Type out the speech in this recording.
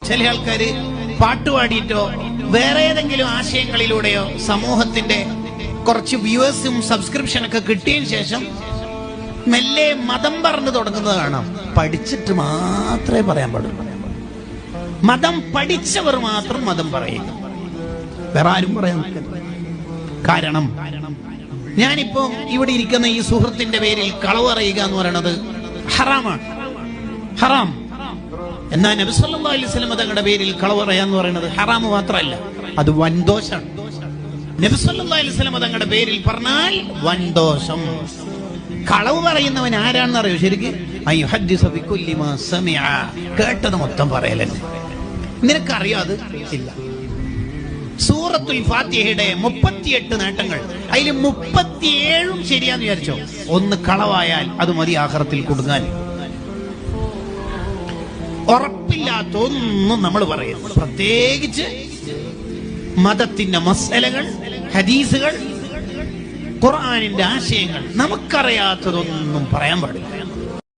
ചില ആൾക്കാര് പാട്ടുപാടിയിട്ടോ വേറെ ഏതെങ്കിലും ആശയങ്ങളിലൂടെയോ സമൂഹത്തിന്റെ കുറച്ച് വ്യൂവേഴ്സും സബ്സ്ക്രിപ്ഷനൊക്കെ കിട്ടിയതിന് ശേഷം മെല്ലെ മതം പറഞ്ഞു തുടങ്ങുന്നത് കാണാം. പഠിച്ചിട്ട് മാത്രമേ പറയാൻ പാടുള്ളൂ. മതം പഠിച്ചവർ മാത്രം മതം പറയുക, വേറെ ആരും പറയാൻ നിൽക്കരുത്. കാരണം ഞാനിപ്പോ ഇവിടെ ഇരിക്കുന്ന ഈ സുഹൃത്തിന്റെ പേരിൽ കളവ് പറയുക എന്ന് പറയുന്നത് ഹറാമാണ്, ഹറാം. എന്നാൽ നബി സല്ലല്ലാഹു അലൈഹി വസല്ലം തങ്ങളുടെ പേരിൽ കളവ് പറയാന്ന് പറയുന്നത് ഹറാം മാത്രമല്ല, അത് വൻദോഷമാണ്. നബി സല്ലല്ലാഹു അലൈഹി വസല്ലം തങ്ങളുടെ പേരിൽ പറഞ്ഞാൽ വൻദോഷം. കളവ് പറയുന്നവൻ ആരാണെന്ന് അറിയോ? ശരിക്ക് കേട്ടത് മൊത്തം പറയലല്ലേ. നിനക്കറിയോ അത്? ഇല്ല. സൂറത്തുൽ ഫാത്തിഹയുടെ 38 നേട്ടങ്ങൾ, അതിൽ 37 ശരിയാന്ന് വിചാരിച്ചോ? ഒന്ന് കളവായാൽ അത് മതി ആഖിറത്തിൽ കൊടുങ്ങാൻ. ഉറപ്പില്ലാത്ത ഒന്നും നമ്മൾ പറയും, പ്രത്യേകിച്ച് മതത്തിന്റെ മസലകൾ, ഹദീസുകൾ, ഖുർആനിന്റെ ആശയങ്ങൾ. നമുക്കറിയാത്തതൊന്നും പറയാൻ പാടില്ല.